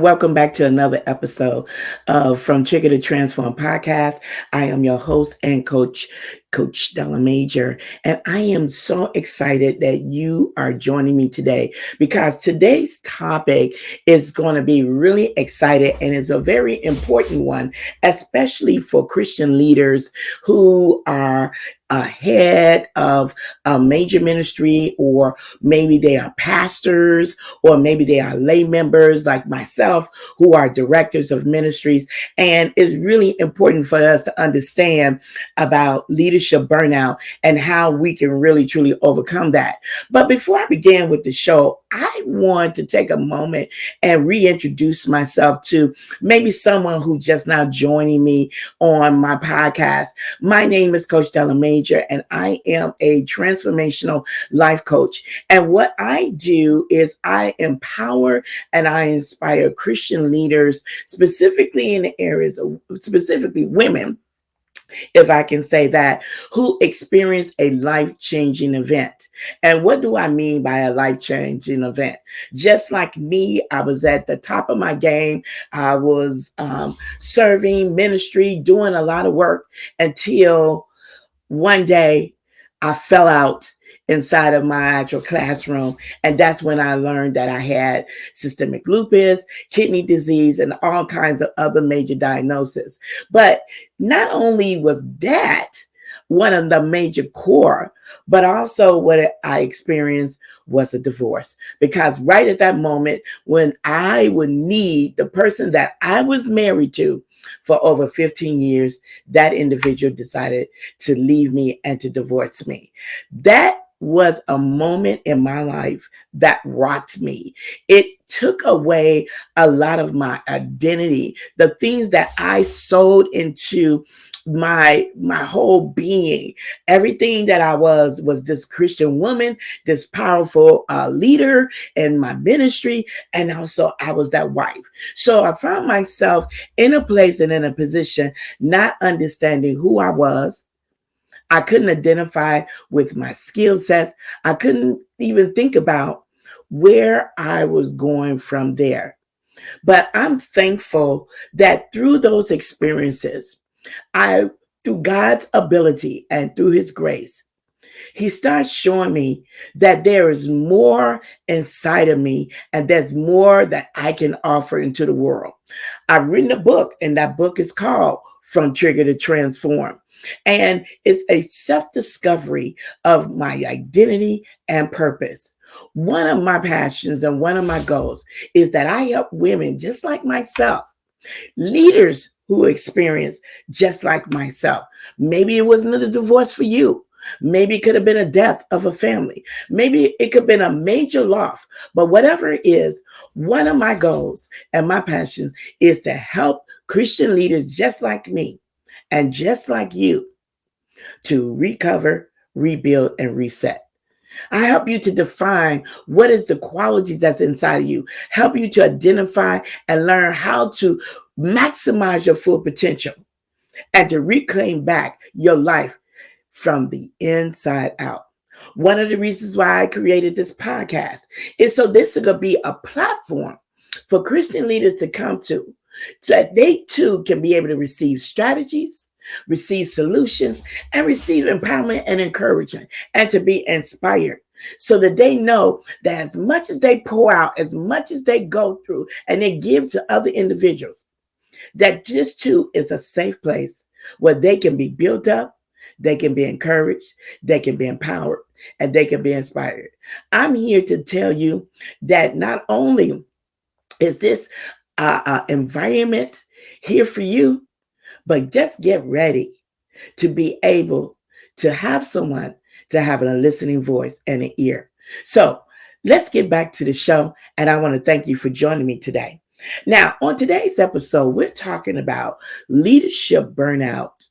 welcome back to another episode of From Trigger to Transform podcast. I am your host and Coach Della, and I am so excited that you are joining me today because today's topic is going to be really exciting and is a very important one, especially for Christian leaders who are ahead of a major ministry, or maybe they are pastors, or maybe they are lay members like myself who are directors of ministries. And it's really important for us to understand about leadership burnout and how we can really truly overcome that. But before I begin with the show, I want to take a moment and reintroduce myself to maybe someone who just now joining me on my podcast. My name is Coach Della, and I am a transformational life coach. And what I do is I empower and I inspire Christian leaders, specifically in the areas of specifically women, if I can say that, who experience a life-changing event. And what do I mean by a life-changing event? Just like me, I was at the top of my game. I was serving ministry, doing a lot of work until one day I fell out inside of my actual classroom. And that's when I learned that I had systemic lupus, kidney disease, and all kinds of other major diagnoses. But not only was that one of the major core, but also what I experienced was a divorce. Because right at that moment, when I would need the person that I was married to for over 15 years, that individual decided to leave me and to divorce me. That was a moment in my life that rocked me. It took away a lot of my identity, the things that I sold into my whole being. Everything that I was this Christian woman, this powerful leader in my ministry, and also I was that wife. So I found myself in a place and in a position not understanding who I was. I couldn't identify with my skill sets. I couldn't even think about where I was going from there. But I'm thankful that through those experiences, through God's ability and through his grace, he starts showing me that there is more inside of me and there's more that I can offer into the world. I've written a book, and that book is called From Trigger to Transform. And it's a self-discovery of my identity and purpose. One of my passions and one of my goals is that I help women just like myself, leaders who experience just like myself. Maybe it wasn't a divorce for you. Maybe it could have been a death of a family. Maybe it could have been a major loss. But whatever it is, one of my goals and my passions is to help Christian leaders just like me and just like you to recover, rebuild, and reset. I help you to define what is the qualities that's inside of you, help you to identify and learn how to maximize your full potential and to reclaim back your life from the inside out. One of the reasons why I created this podcast is so this is going to be a platform for Christian leaders to come to, so that they too can be able to receive strategies, receive solutions, and receive empowerment and encouragement, and to be inspired, so that they know that as much as they pour out, as much as they go through and they give to other individuals, that this too is a safe place where they can be built up, they can be encouraged, they can be empowered, and they can be inspired. I'm here to tell you that not only is this environment here for you, but just get ready to be able to have someone to have a listening voice and an ear. So let's get back to the show. And I want to thank you for joining me today. Now, on today's episode, we're talking about leadership burnout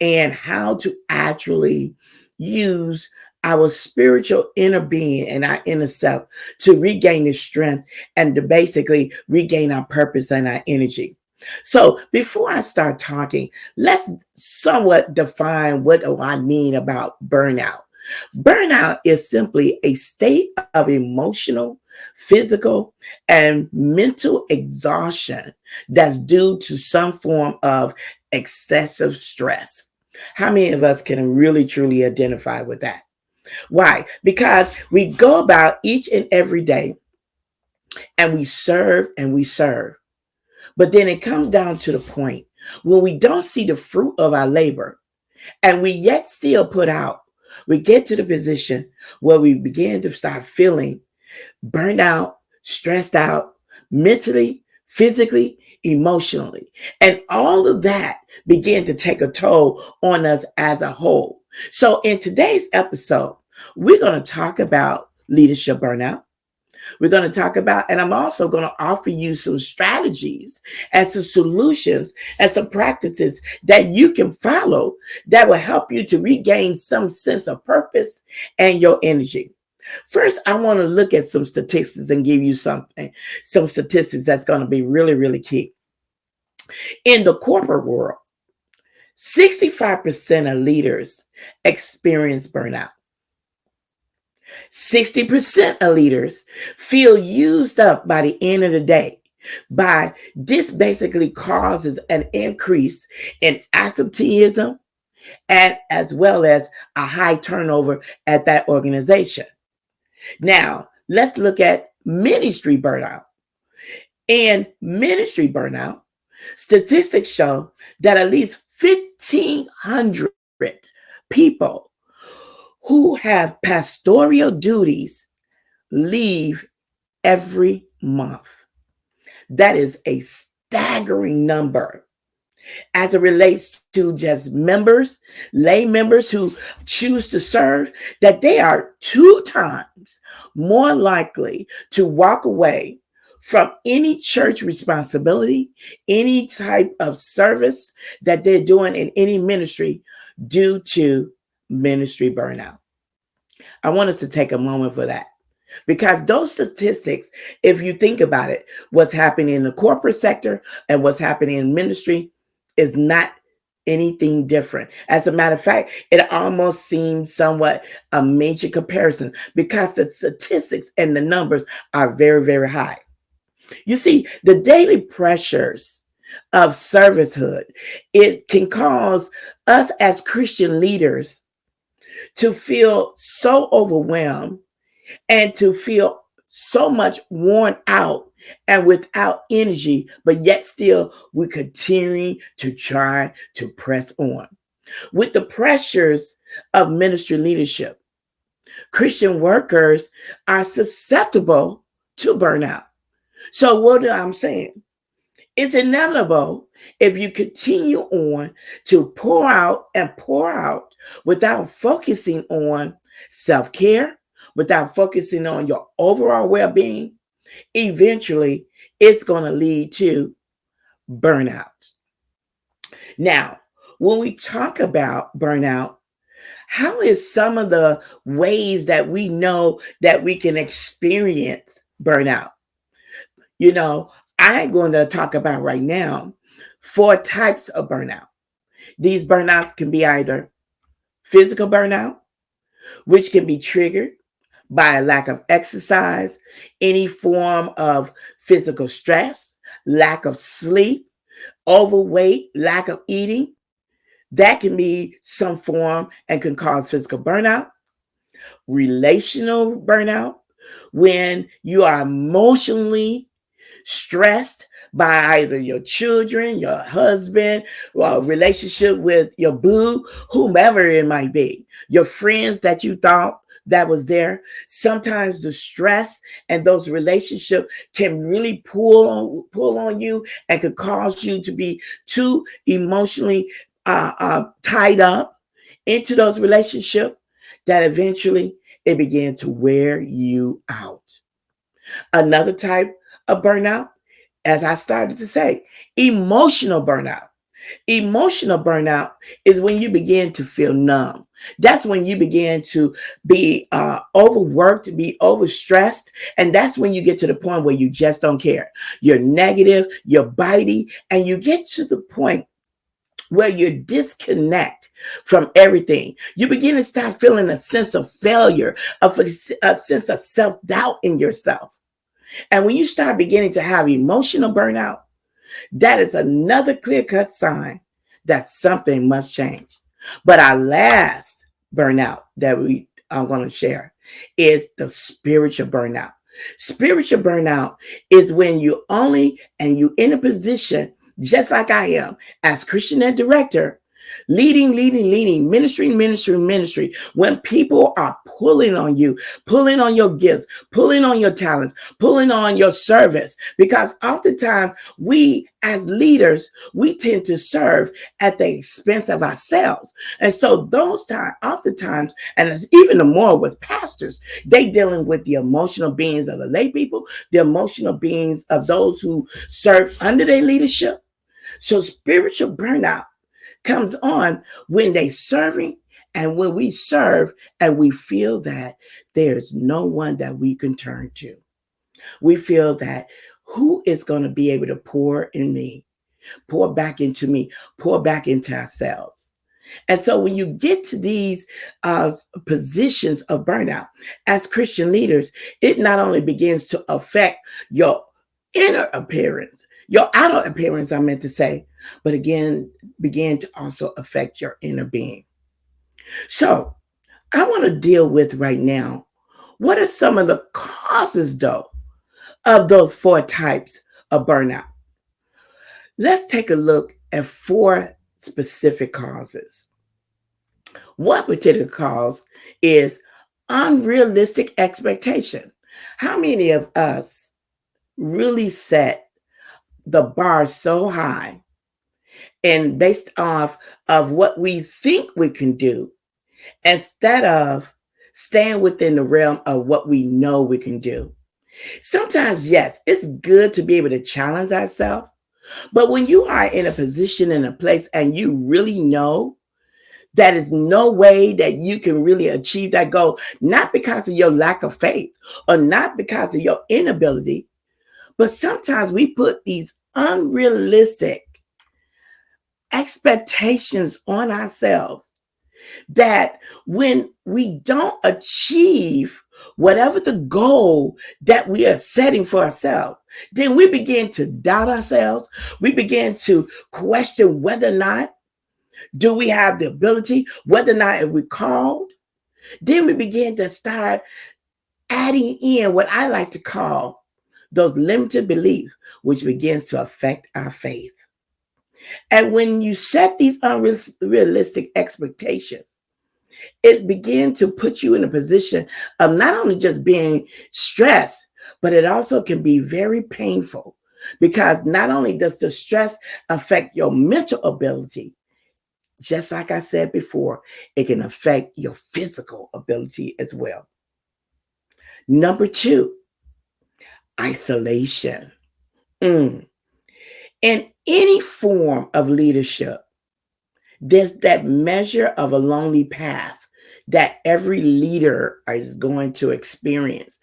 and how to actually use our spiritual inner being and our inner self to regain the strength and to basically regain our purpose and our energy. So before I start talking, let's somewhat define what do I mean about burnout. Burnout is simply a state of emotional, physical, and mental exhaustion that's due to some form of excessive stress. How many of us can really truly identify with that? Why? Because we go about each and every day and we serve and we serve. But then it comes down to the point when we don't see the fruit of our labor and we yet still put out, we get to the position where we begin to start feeling burned out, stressed out, mentally, physically, emotionally. And all of that began to take a toll on us as a whole. So in today's episode, we're going to talk about leadership burnout. We're going to talk about, and I'm also going to offer you some strategies and some solutions and some practices that you can follow that will help you to regain some sense of purpose and your energy. First, I want to look at some statistics and give you some statistics that's going to be really, really key. In the corporate world, 65% of leaders experience burnout. 60% of leaders feel used up by the end of the day. This basically causes an increase in absenteeism and as well as a high turnover at that organization. Now, let's look at ministry burnout. In ministry burnout, statistics show that at least 1,500 people who have pastoral duties leave every month. That is a staggering number as it relates to just members, lay members who choose to serve, that they are 2 times more likely to walk away from any church responsibility, any type of service that they're doing in any ministry due to ministry burnout. I want us to take a moment for that. Because those statistics, if you think about it, what's happening in the corporate sector and what's happening in ministry is not anything different. As a matter of fact, it almost seems somewhat a major comparison because the statistics and the numbers are very, very high. You see, the daily pressures of servicehood, it can cause us as Christian leaders to feel so overwhelmed and to feel so much worn out and without energy, but yet still we continue to try to press on. With the pressures of ministry leadership, Christian workers are susceptible to burnout. So what I'm saying, it's inevitable if you continue on to pour out without focusing on self-care, without focusing on your overall well-being. Eventually, it's going to lead to burnout. Now, when we talk about burnout, how is some of the ways that we know that we can experience burnout? You know, I'm going to talk about right now 4 types of burnout. These burnouts can be either physical burnout, which can be triggered by a lack of exercise, any form of physical stress, lack of sleep, overweight, lack of eating. That can be some form and can cause physical burnout. Relational burnout, when you are emotionally stressed by either your children, your husband, or relationship with your boo, whomever it might be, your friends that you thought that was there. Sometimes the stress and those relationships can really pull on you and could cause you to be too emotionally tied up into those relationships that eventually it began to wear you out. Another type of burnout, as I started to say, emotional burnout. Emotional burnout is when you begin to feel numb. That's when you begin to be overworked, be overstressed. And that's when you get to the point where you just don't care. You're negative, you're bitey, and you get to the point where you disconnect from everything. You begin to start feeling a sense of failure, of a sense of self-doubt in yourself. And when you start beginning to have emotional burnout, that is another clear-cut sign that something must change. But our last burnout that we are going to share is the spiritual burnout. Spiritual burnout is when you only and you in a position, just like I am, as Christian and director, leading, ministry. When people are pulling on you, pulling on your gifts, pulling on your talents, pulling on your service, because oftentimes we as leaders, we tend to serve at the expense of ourselves. And so those times, oftentimes, and it's even more with pastors, they dealing with the emotional beings of the lay people, the emotional beings of those who serve under their leadership. So spiritual burnout comes on when they serving and when we serve and we feel that there's no one that we can turn to. We feel that who is going to be able to pour in me, pour back into me, pour back into ourselves. And so when you get to these positions of burnout as Christian leaders, it not only begins to affect your inner appearance, your outer appearance, I meant to say, but again, begin to also affect your inner being. So I want to deal with right now, what are some of the causes, though, of those four types of burnout? Let's take a look at four specific causes. One particular cause is unrealistic expectation. How many of us really set the bar so high and based off of what we think we can do instead of staying within the realm of what we know we can do? Sometimes, yes, it's good to be able to challenge ourselves, but when you are in a position, in a place, and you really know that is no way that you can really achieve that goal, not because of your lack of faith or not because of your inability, but sometimes we put these unrealistic expectations on ourselves that when we don't achieve whatever the goal that we are setting for ourselves, then we begin to doubt ourselves. We begin to question whether or not do we have the ability, whether or not if we called. Then we begin to start adding in what I like to call those limited beliefs, which begins to affect our faith. And when you set these unrealistic expectations, it begins to put you in a position of not only just being stressed, but it also can be very painful, because not only does the stress affect your mental ability, just like I said before, it can affect your physical ability as well. Number two, isolation. In any form of leadership, there's that measure of a lonely path that every leader is going to experience,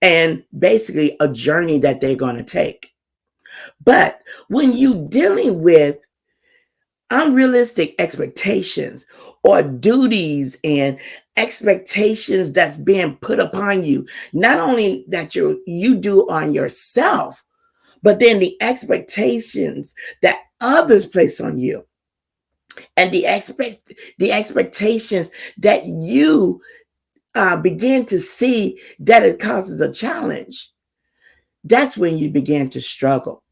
and basically a journey that they're going to take. But when you're dealing with unrealistic expectations or duties and expectations that's being put upon you, not only that you do on yourself, but then the expectations that others place on you, and the expectations that you begin to see that it causes a challenge, that's when you begin to struggle.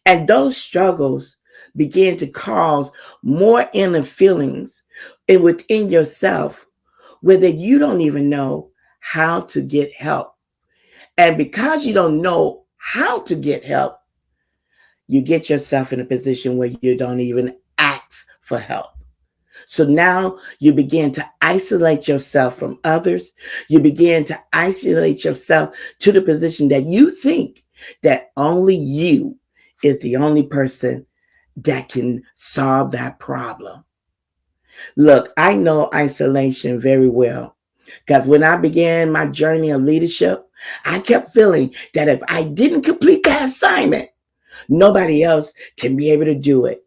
And those struggles begin to cause more inner feelings within yourself, whether you don't even know how to get help. And because you don't know how to get help, you get yourself in a position where you don't even ask for help. So now you begin to isolate yourself from others. You begin to isolate yourself to the position that you think that only you is the only person that can solve that problem. Look, I know isolation very well, because when I began my journey of leadership, I kept feeling that if I didn't complete that assignment, nobody else can be able to do it.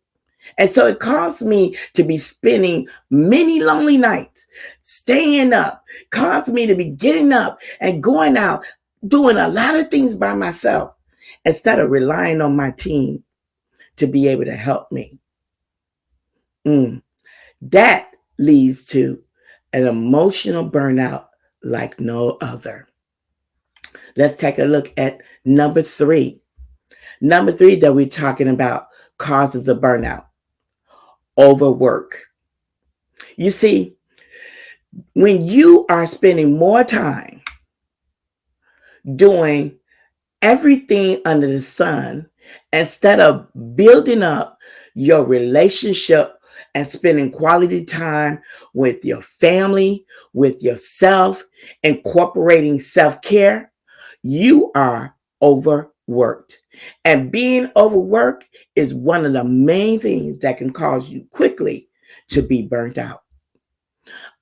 And so it caused me to be spending many lonely nights, staying up, caused me to be getting up and going out doing a lot of things by myself instead of relying on my team to be able to help me. That leads to an emotional burnout like no other. Let's take a look at number three. Number three that we're talking about causes of burnout: overwork. You see, when you are spending more time doing everything under the sun instead of building up your relationship and spending quality time with your family, with yourself, incorporating self care, you are overworked. And being overworked is one of the main things that can cause you quickly to be burnt out.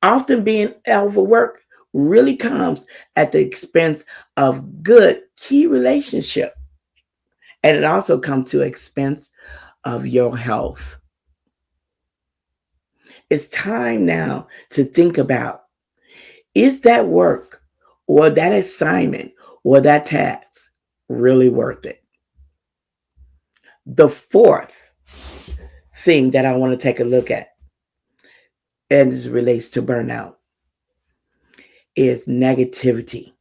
Often being overworked really comes at the expense of good key relationship. And it also comes to expense of your health. It's time now to think about, is that work or that assignment or that task really worth it? The fourth thing that I want to take a look at, and it relates to burnout, is negativity.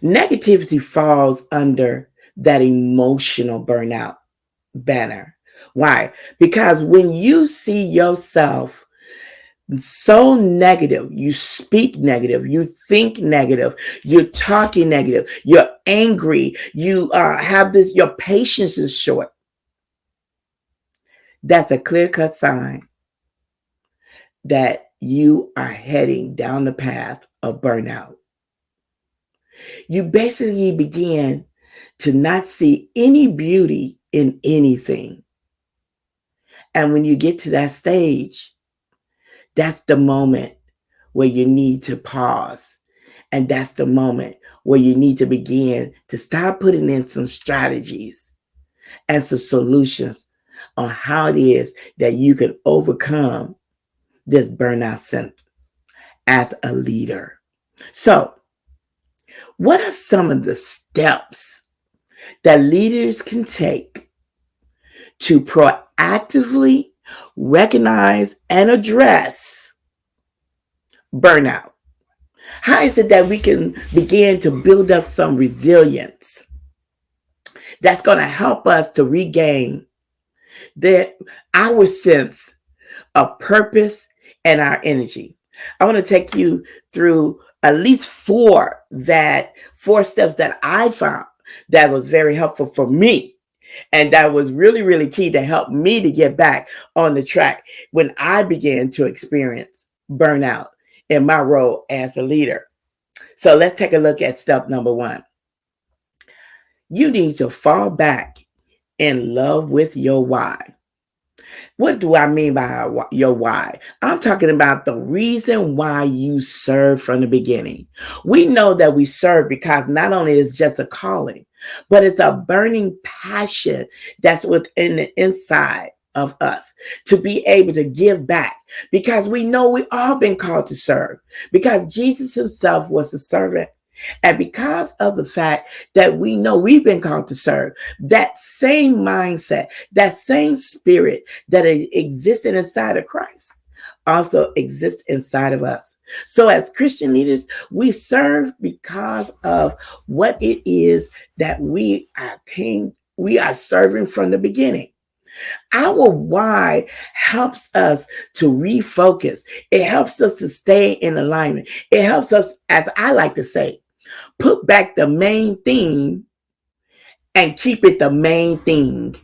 Negativity falls under that emotional burnout banner. Why? Because when you see yourself so negative, you speak negative, you think negative, you're talking negative, you're angry, you have this, your patience is short. That's a clear-cut sign that you are heading down the path of burnout. You basically begin to not see any beauty in anything. And when you get to that stage, that's the moment where you need to pause. And that's the moment where you need to begin to start putting in some strategies and some solutions on how it is that you can overcome this burnout symptom as a leader. So, what are some of the steps that leaders can take to proactively recognize and address burnout? How is it that we can begin to build up some resilience that's going to help us to regain our sense of purpose and our energy? I want to take you through at least four steps that I found that was very helpful for me. And that was really, really key to help me to get back on the track when I began to experience burnout in my role as a leader. So let's take a look at step number one. You need to fall back in love with your why. What do I mean by your why? I'm talking about the reason why you serve from the beginning. We know that we serve because not only is it just a calling, but it's a burning passion that's within the inside of us to be able to give back, because we know we all been called to serve, because Jesus himself was a servant. And because of the fact that we know we've been called to serve, that same mindset, that same spirit that existed inside of Christ also exists inside of us. So as Christian leaders, we serve because of what it is that we are serving from the beginning. Our why helps us to refocus. It helps us to stay in alignment. It helps us, as I like to say, put back the main theme and keep it the main thing.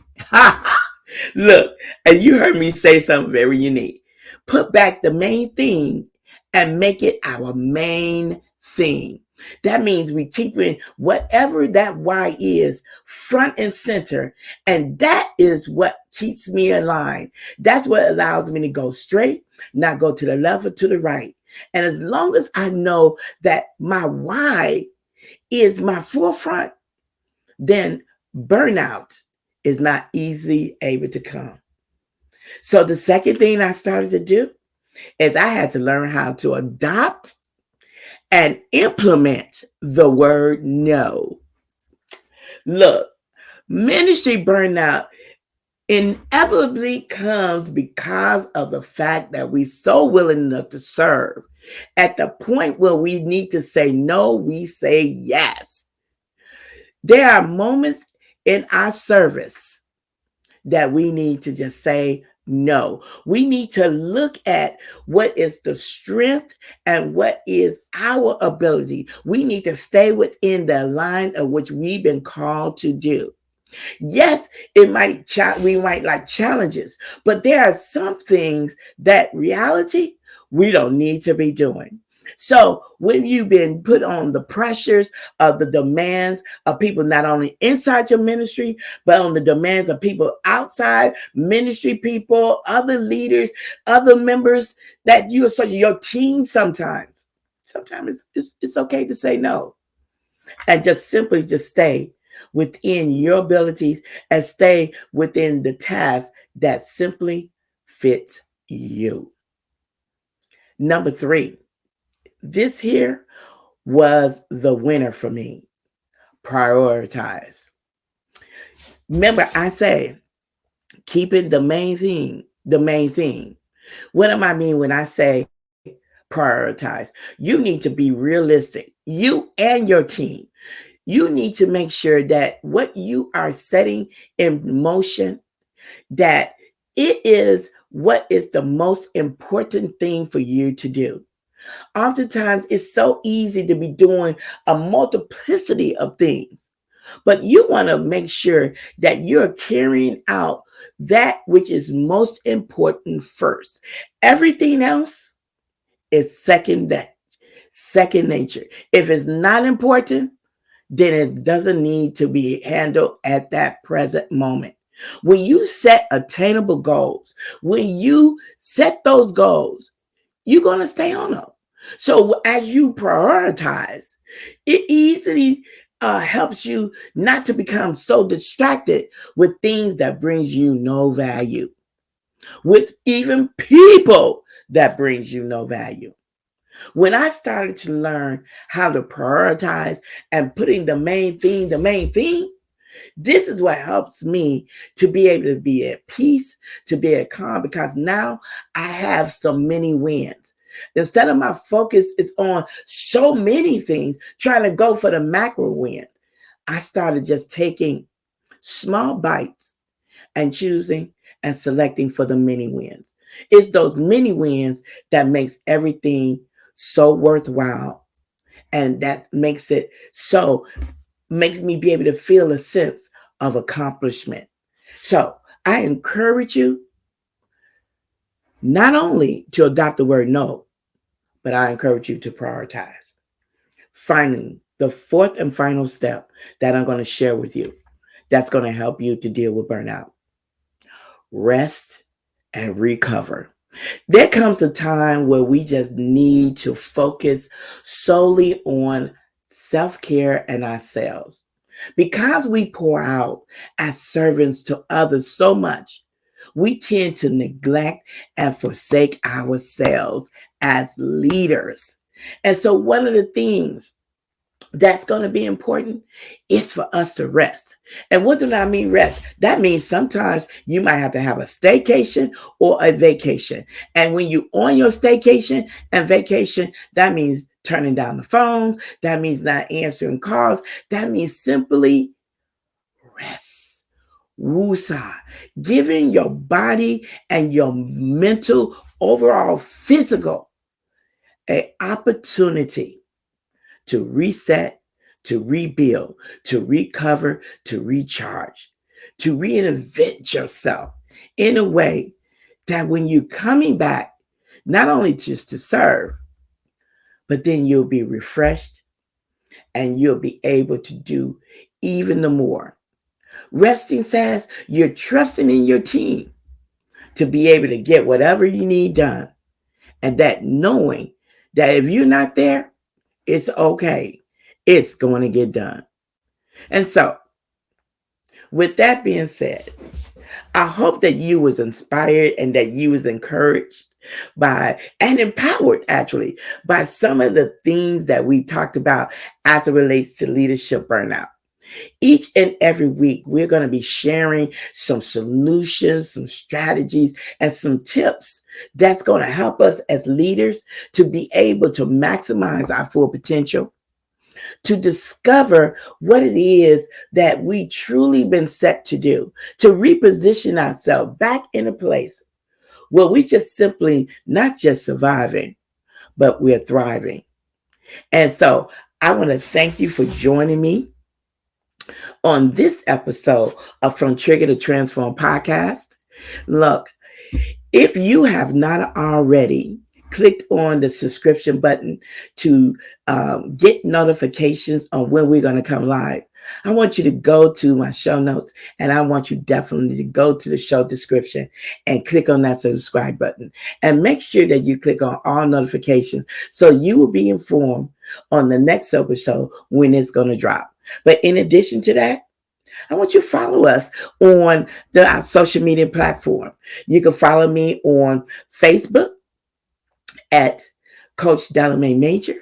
Look, and you heard me say something very unique. Put back the main thing and make it our main thing. That means we keep in whatever that why is front and center. And that is what keeps me aligned. That's what allows me to go straight, not go to the left or to the right. And as long as I know that my why is my forefront, then burnout is not easily able to come. So the second thing I started to do is I had to learn how to adopt and implement the word no. Look, ministry burnout inevitably comes because of the fact that we're so willing enough to serve. At the point where we need to say no, we say yes. There are moments in our service that we need to just say no. We need to look at what is the strength and what is our ability. We need to stay within the line of which we've been called to do. Yes, we might like challenges, but there are some things that reality we don't need to be doing. So when you've been put on the pressures of the demands of people not only inside your ministry, but on the demands of people outside ministry, people, other leaders, other members that you associate your team sometimes it's okay to say no and just simply just stay within your abilities and stay within the task that simply fits you. Number 3, this here was the winner for me. Prioritize. Remember, I say keeping the main thing, the main thing. What am I mean when I say prioritize? You need to be realistic. You and your team. You need to make sure that what you are setting in motion, that it is what is the most important thing for you to do. Oftentimes, it's so easy to be doing a multiplicity of things, but you want to make sure that you're carrying out that which is most important first. Everything else is second nature. If it's not important, then it doesn't need to be handled at that present moment. When you set attainable goals, when you set those goals, you're going to stay on them. So as you prioritize, it easily helps you not to become so distracted with things that brings you no value, with even people that brings you no value. When I started to learn how to prioritize and putting the main thing, this is what helps me to be able to be at peace, to be at calm, because now I have so many wins. Instead of my focus is on so many things, trying to go for the macro win, I started just taking small bites and choosing and selecting for the mini wins. It's those mini wins that makes everything so worthwhile, and that makes me be able to feel a sense of accomplishment. So I encourage you not only to adopt the word no, but I encourage you to prioritize. Finally, the fourth and final step that I'm going to share with you that's going to help you to deal with burnout: rest and recover. There comes a time where we just need to focus solely on self care and ourselves. Because we pour out as servants to others so much, we tend to neglect and forsake ourselves as leaders. And so, one of the things that's going to be important is for us to rest. And what do I mean rest? That means sometimes you might have to have a staycation or a vacation. And when you're on your staycation and vacation, that means turning down the phones. That means not answering calls. That means simply rest. Wusa. Giving your body and your mental, overall physical, an opportunity to reset, to rebuild, to recover, to recharge, to reinvent yourself in a way that when you're coming back, not only just to serve, but then you'll be refreshed and you'll be able to do even the more. Resting says you're trusting in your team to be able to get whatever you need done. And that knowing that if you're not there, it's okay. It's going to get done. And so, with that being said, I hope that you was inspired and that you was encouraged by and empowered actually by some of the things that we talked about as it relates to leadership burnout. Each and every week, we're going to be sharing some solutions, some strategies, and some tips that's going to help us as leaders to be able to maximize our full potential, to discover what it is that we truly been set to do, to reposition ourselves back in a place where we just simply not just surviving, but we're thriving. And so I want to thank you for joining me on this episode of From Trigger to Transform podcast. Look, if you have not already clicked on the subscription button to get notifications on when we're going to come live, I want you to go to my show notes and I want you definitely to go to the show description and click on that subscribe button and make sure that you click on all notifications so you will be informed on the next episode when it's going to drop. But in addition to that, I want you to follow us on the social media platform. You can follow me on Facebook at Coach Della Major,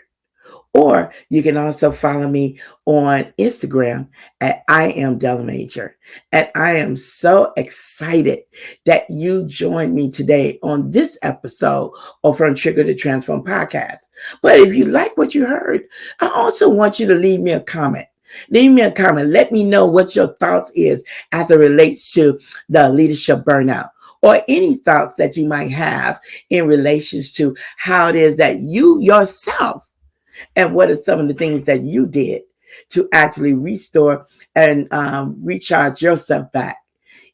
or you can also follow me on Instagram at I am Della Major. And I am so excited that you joined me today on this episode of From Trigger to Transform podcast. But if you like what you heard, I also want you to leave me a comment. Leave me a comment. Let me know what your thoughts is as it relates to the leadership burnout, or any thoughts that you might have in relations to how it is that you yourself and what are some of the things that you did to actually restore and recharge yourself back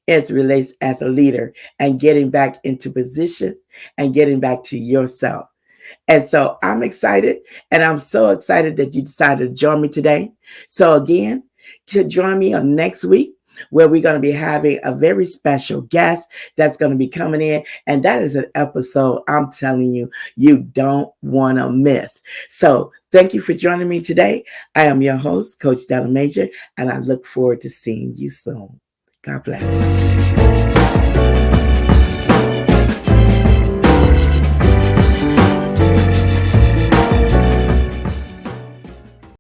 as it relates as a leader and getting back into position and getting back to yourself. And so I'm excited, and I'm so excited that you decided to join me today. So again, to join me on next week, where we're going to be having a very special guest that's going to be coming in. And that is an episode I'm telling you, you don't want to miss. So thank you for joining me today. I am your host, Coach Della Major, and I look forward to seeing you soon. God bless.